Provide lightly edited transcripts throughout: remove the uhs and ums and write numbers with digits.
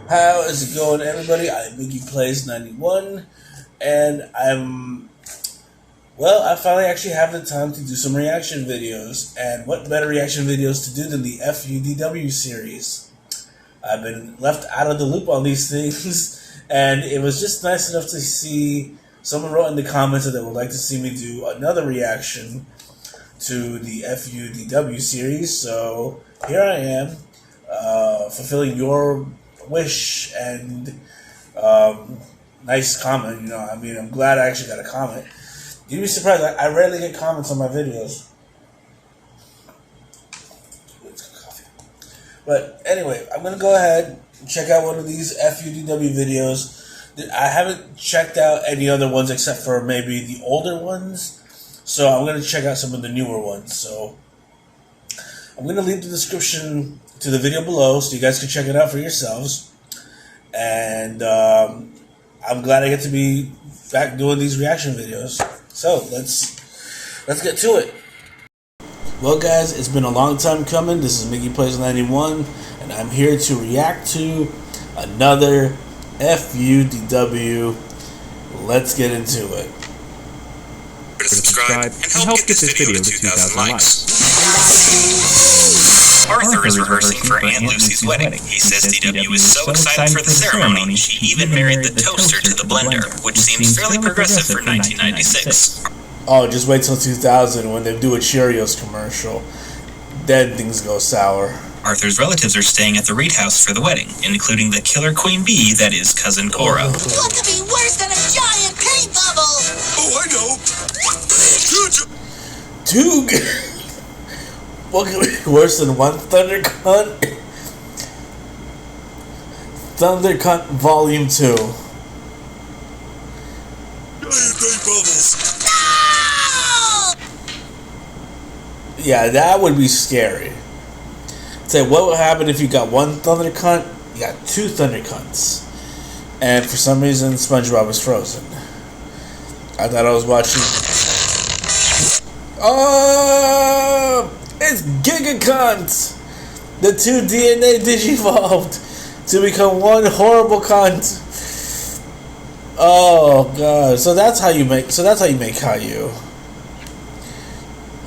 How is it going, everybody? I'm MiggyPlays91, and I finally actually have the time to do some reaction videos, and what better reaction videos to do than the FUDW series? I've been left out of the loop on these things, and it was just nice enough to see someone wrote in the comments that they would like to see me do another reaction to the FUDW series, so here I am, fulfilling your wish and nice comment. You know, I mean, I'm glad I actually got a comment. You'd be surprised. I rarely get comments on my videos. But anyway, I'm gonna go ahead and check out one of these FUDW videos. I haven't checked out any other ones except for maybe the older ones. So I'm gonna check out some of the newer ones. So I'm gonna leave the description to the video below so you guys can check it out for yourselves. And I'm glad I get to be back doing these reaction videos. So let's get to it. Well, guys, it's been a long time coming. This is MiggyPlays91, and I'm here to react to another FUDW. Let's get into it. Subscribe and help get this video to 2,000 likes. Arthur is rehearsing for Aunt Lucy's wedding. He says DW is so excited for the ceremony, she even married the toaster to the blender, which seems fairly progressive for 1996. Oh, just wait till 2000 when they do a Cheerios commercial. Then things go sour. Arthur's relatives are staying at the Reed house for the wedding, including the killer queen bee that is Cousin Cora. What could be worse than a giant paint bubble? Oh, I know. What could be worse than one Thunder Cunt? Thunder Cunt Volume 2. Giant paint bubbles. Yeah, that would be scary. Say, what would happen if you got one Thunder Cunt? You got two Thunder Cunts. And for some reason, SpongeBob was frozen. I thought I was watching... Oh! It's Giga Cunt! The two DNA digivolved to become one horrible cunt. Oh god! So that's how you make Caillou.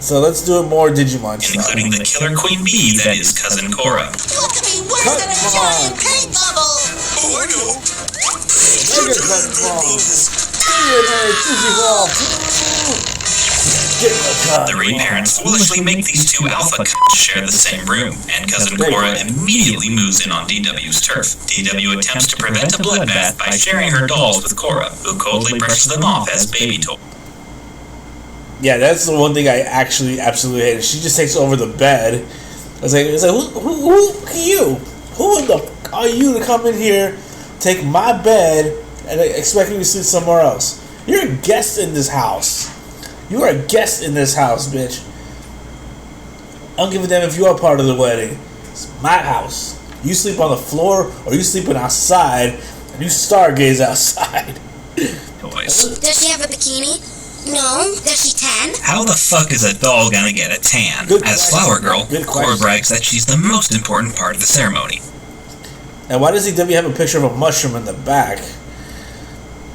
So let's do it more Digimon style. Including the killer queen bee that is Cousin Cora. What could be worse than a giant paint bubble? Oh, I know. Giga Cunt DNA digivolved. The Reed parents foolishly make these two alpha cunts share the same room, and Cousin Cora immediately moves in on DW's turf. DW attempts to prevent a bloodbath by sharing her dolls with Cora, who coldly brushes them off as baby toys. Yeah, that's the one thing I actually absolutely hated. She just takes over the bed. It's like who are you? Who the f are you to come in here, take my bed, and expect me to sleep somewhere else? You're a guest in this house. You are a guest in this house, bitch. I don't give a damn if you are part of the wedding. It's my house. You sleep on the floor or you sleeping outside and you stargaze outside. Toys. Does she have a bikini? No. Does she tan? How the fuck is a doll gonna get a tan? As Flower Girl, Cora brags that she's the most important part of the ceremony. And why does DW have a picture of a mushroom in the back?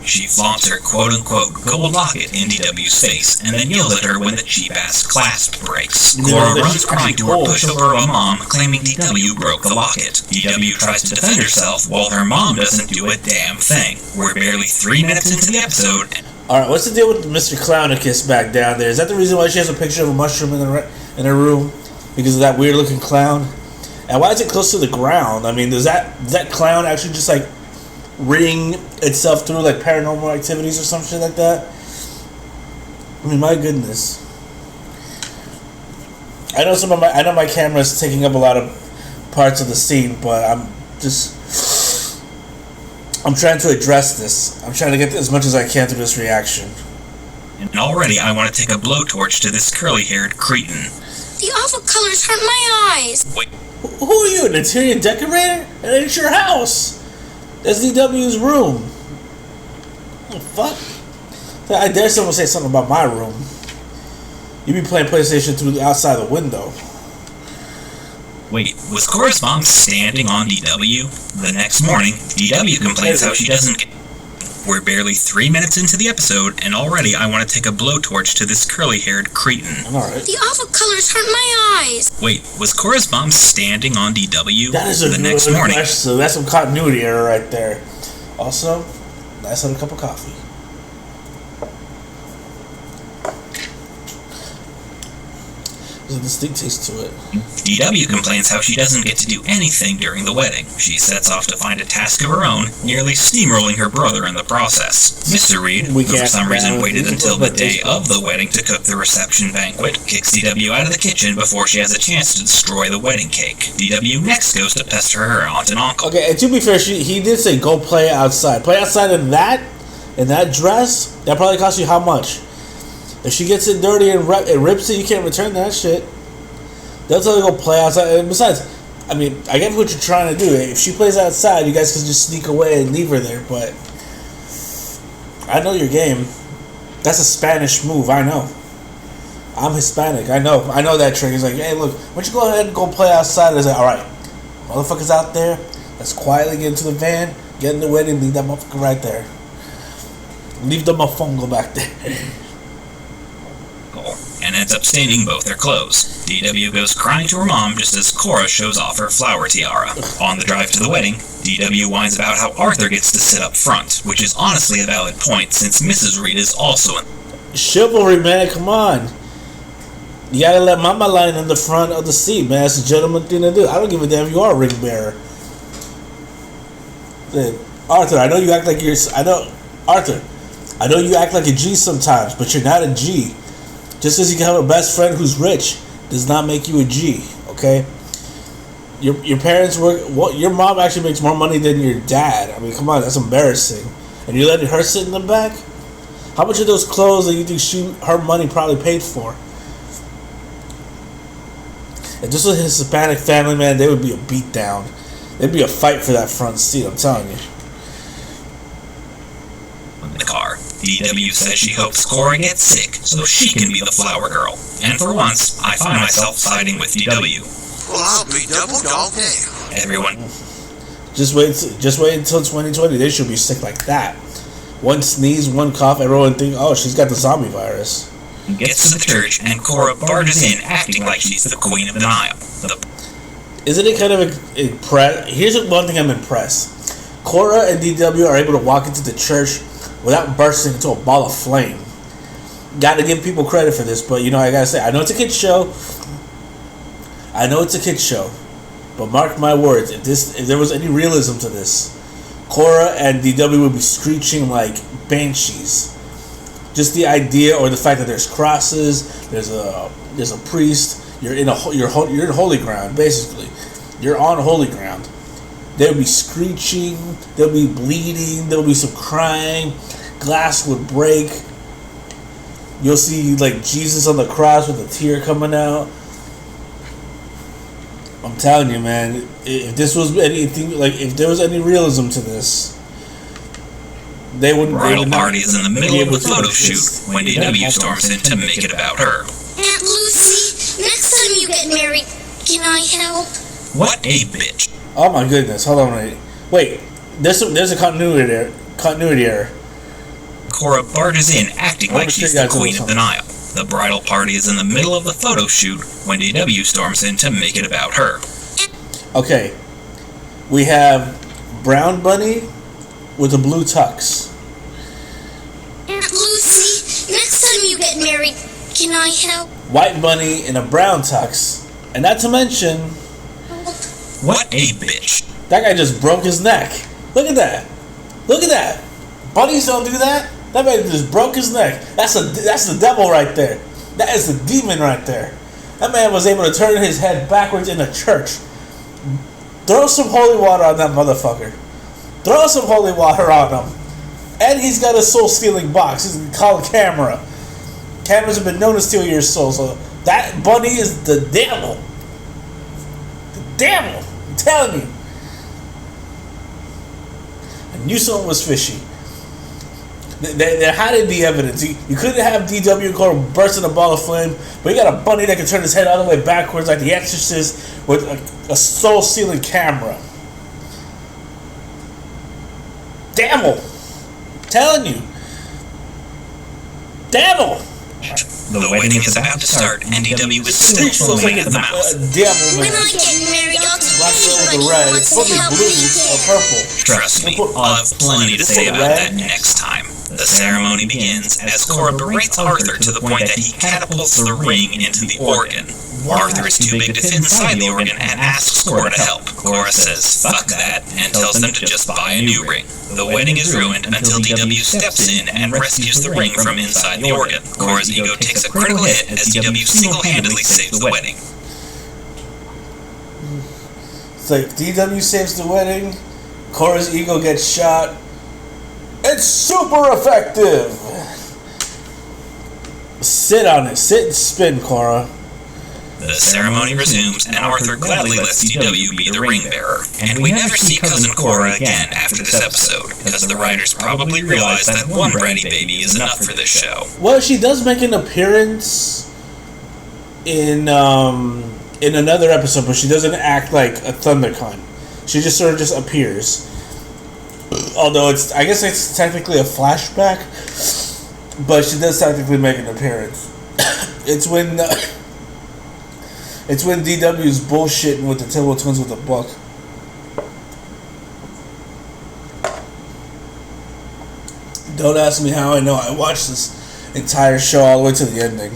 She flaunts her quote-unquote gold locket in DW's face and then yells at her when the cheap-ass clasp breaks. Cora runs crying to her pushover mom, claiming DW broke the locket. DW tries to defend herself while her mom doesn't do a damn thing. We're barely 3 minutes into the episode. Alright, what's the deal with Mr. Clownicus back down there? Is that the reason why she has a picture of a mushroom in her room? Because of that weird-looking clown? And why is it close to the ground? I mean, does that clown actually just, like, ring itself through like paranormal activities or some shit like that? I mean, my goodness. I know my camera is taking up a lot of parts of the scene, but I'm trying to address this. I'm trying to get as much as I can through this reaction. And already I want to take a blowtorch to this curly-haired cretin. The awful colors hurt my eyes. Wait. Who are you, an interior decorator? It ain't your house. That's DW's room. What the fuck? I dare someone say something about my room. You be playing PlayStation through outside the window. Wait, was Cora's mom standing on DW? The next morning, DW complains how she doesn't get... We're barely 3 minutes into the episode, and already I want to take a blowtorch to this curly-haired cretin. Alright. The awful colors hurt my eyes. Wait, was Cora's mom standing on DW? That is a the good next morning? question. So that's some continuity error right there. Also, nice little cup of coffee. There's a distinct taste to it. DW complains how she doesn't get to do anything during the wedding. She sets off to find a task of her own, nearly steamrolling her brother in the process. Mr. Reed, who for some reason waited until the day of the wedding to cook the reception banquet, kicks DW out of the kitchen before she has a chance to destroy the wedding cake. DW next goes to pester her aunt and uncle. Okay, and to be fair, he did say go play outside. Play outside in that dress, that probably cost you how much? If she gets it dirty and rips it, you can't return that shit. They'll tell you to go play outside. And besides, I mean, I get what you're trying to do. If she plays outside, you guys can just sneak away and leave her there. But I know your game. That's a Spanish move. I know. I'm Hispanic. I know that trick. It's like, hey, look, why don't you go ahead and go play outside? It's like, all right, motherfuckers out there, let's quietly get into the van, get in the wedding, leave that motherfucker right there. Leave the mofongo back there. And ends up staining both their clothes. DW goes crying to her mom just as Cora shows off her flower tiara. On the drive to the wedding, DW whines about how Arthur gets to sit up front, which is honestly a valid point since Mrs. Reed is also in... Chivalry, man, come on. You gotta let mama line in the front of the seat, man. That's a gentleman thing to do. I don't give a damn if you are a ring bearer. Arthur, I know you act like you're... Arthur, I know you act like a G sometimes, but you're not a G. Just because you can have a best friend who's rich does not make you a G, okay? Your parents work... Well, your mom actually makes more money than your dad. I mean, come on, that's embarrassing. And you're letting her sit in the back? How much of those clothes that you think her money probably paid for? If this was his Hispanic family, man, they would be a beatdown. There'd be a fight for that front seat, I'm telling you. In the car, DW says she hopes Cora gets sick so she can be the flower girl. And for once, I find myself siding with DW. Well, I'll be double dog now. Everyone... Just wait until 2020. They should be sick like that. One sneeze, one cough, everyone think, oh, she's got the zombie virus. Gets to the church, and Cora barges in, acting like she's the queen of the Nile. Isn't it kind of impressed? Here's one thing I'm impressed. Cora and DW are able to walk into the church without bursting into a ball of flame. Got to give people credit for this, but I gotta say, I know it's a kid's show. But mark my words, if there was any realism to this, Cora and DW would be screeching like banshees. Just the idea, or the fact that there's crosses, there's a priest, you're in holy ground, basically. You're on holy ground. They'll be screeching, they'll be bleeding, there'll be some crying, glass would break. You'll see like Jesus on the cross with a tear coming out. I'm telling you, man, if this was anything, like if there was any realism to this, they wouldn't. Bridal party is in the middle of the photo shoot when DW storms in to make it about her. Aunt Lucy, next time you get married, can I help? What a bitch. Oh my goodness! Hold on, wait. There's a continuity error. Cora barges in, acting like she's the queen of the Nile. The bridal party is in the middle of the photo shoot when DW storms in to make it about her. Okay, we have Brown Bunny with a blue tux. Aunt Lucy, next time you get married, can I help? White Bunny in a brown tux, and not to mention, what a bitch. That guy just broke his neck. Look at that. Look at that. Bunnies don't do that. That man just broke his neck. That's the devil right there. That is the demon right there. That man was able to turn his head backwards in a church. Throw some holy water on that motherfucker. Throw some holy water on him. And he's got a soul-stealing box. He's called a camera. Cameras have been known to steal your soul. So that bunny is the devil. The devil. I'm telling you. I knew something was fishy. There had to be evidence. You couldn't have DW and Cora burst in a ball of flame, but you got a bunny that can turn his head all the way backwards like the Exorcist with a soul-stealing camera. Damn, telling you. Damn. The wedding is about to start, and DW is still foaming at the mouth. When I get married, I'll tell anybody who wants to help me care. Trust me, I'll have plenty to say about that next time. The ceremony begins as Cora berates Arthur to the point that he catapults the ring into the organ. Arthur is too big to fit inside the organ and asks Cora to help. Cora says, fuck that, and tells them to just buy a new ring. The wedding is ruined until DW steps in and rescues the ring from inside the organ. Cora's ego takes a critical hit as DW single-handedly saves the wedding. It's like DW saves the wedding, Cora's ego gets shot. It's super effective! Sit on it. Sit and spin, Cora. The ceremony resumes, and Arthur gladly lets DW be the ring bearer. And we never see Cousin Cora again after this episode, because the writers probably realized that one bratty baby is enough for this show. Well, she does make an appearance in another episode, but she doesn't act like a Thundercunt. She just sort of just appears. Although I guess it's technically a flashback, but she does technically make an appearance. It's when DW's bullshitting with the Timber Twins with the book. Don't ask me how I know. I watched this entire show all the way to the ending.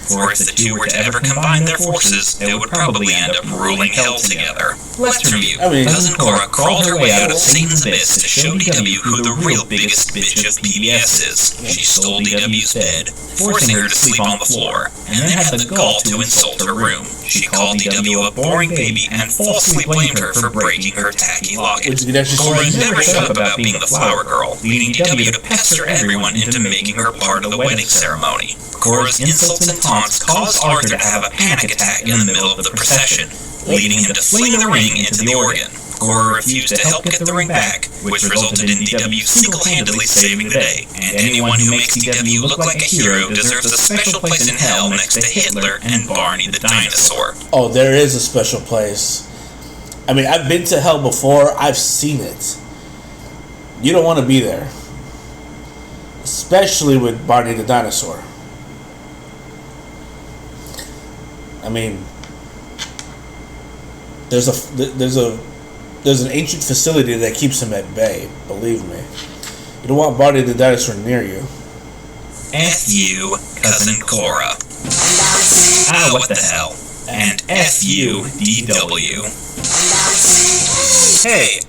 For if the two were to ever combine their forces, they would probably end up ruling hell together. Let's review. Cousin Cora crawled her way out of Satan's abyss to show DW who the real biggest bitch of PBS is. She stole DW's bed, forcing her to sleep on the floor, and then had the gall to insult her room. She called DW a boring baby and falsely blamed her for breaking her tacky locket. Cora never shut up about being the flower girl, leading DW to pester everyone into making her part of the wedding ceremony. Cora's insults and taunts caused Arthur to have a panic attack in the middle of the procession, leading him to fling the ring into the organ. Cora refused to help get the ring back, which resulted in DW single-handedly saving the day, and anyone who makes DW look like a hero deserves a special place in hell next to Hitler and Barney the dinosaur. Oh, there is a special place. I mean, I've been to hell before. I've seen it. You don't want to be there. Especially with Barney the dinosaur. I mean, there's an ancient facility that keeps him at bay. Believe me, you don't want Barney the dinosaur near you. F you, Cousin Cora. Ah, what the hell? And F you, DW. Hey.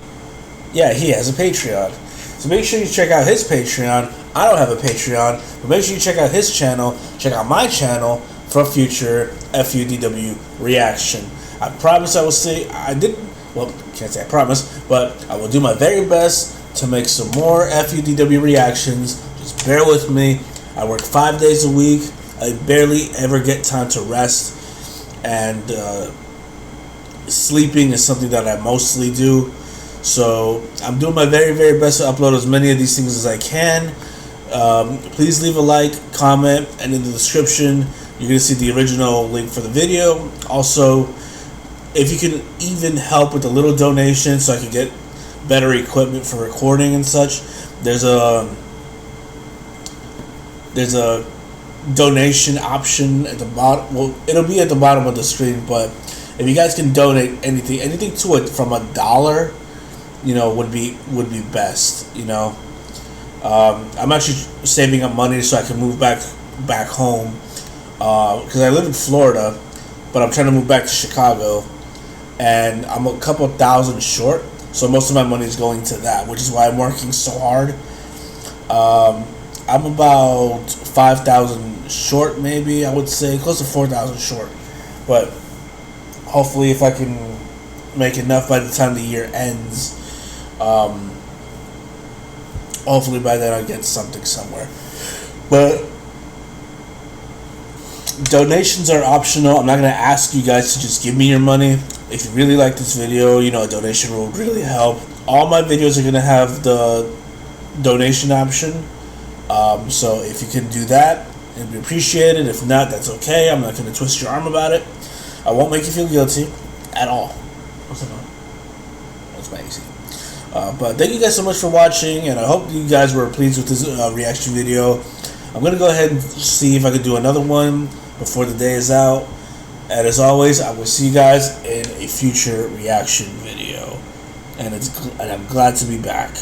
Yeah, he has a Patreon. So make sure you check out his Patreon. I don't have a Patreon, but make sure you check out his channel. Check out my channel for future FUDW reaction. I promise I will say can't say I promise, but I will do my very best to make some more FUDW reactions. Just bear with me. I work 5 days a week. I barely ever get time to rest, and sleeping is something that I mostly do. So I'm doing my very, very best to upload as many of these things as I can. Please leave a like, comment, and in the description you're going to see the original link for the video. Also, if you can even help with a little donation so I can get better equipment for recording and such, there's a donation option at the bottom. Well, it'll be at the bottom of the screen, but if you guys can donate anything to it from $1, would be best. I'm actually saving up money so I can move back home, because I live in Florida, but I'm trying to move back to Chicago, and I'm a couple thousand short, so most of my money is going to that, which is why I'm working so hard. I'm about 5,000 short, maybe, I would say, close to 4,000 short, but hopefully if I can make enough by the time the year ends, hopefully by then I'll get something somewhere. But donations are optional. I'm not going to ask you guys to just give me your money. If you really like this video, a donation will really help. All my videos are going to have the donation option. So if you can do that, it'd be appreciated. If not, that's okay. I'm not going to twist your arm about it. I won't make you feel guilty at all. What's that? That's my AC. But thank you guys so much for watching, and I hope you guys were pleased with this reaction video. I'm going to go ahead and see if I can do another one before the day is out. And as always, I will see you guys in a future reaction video. And I'm glad to be back.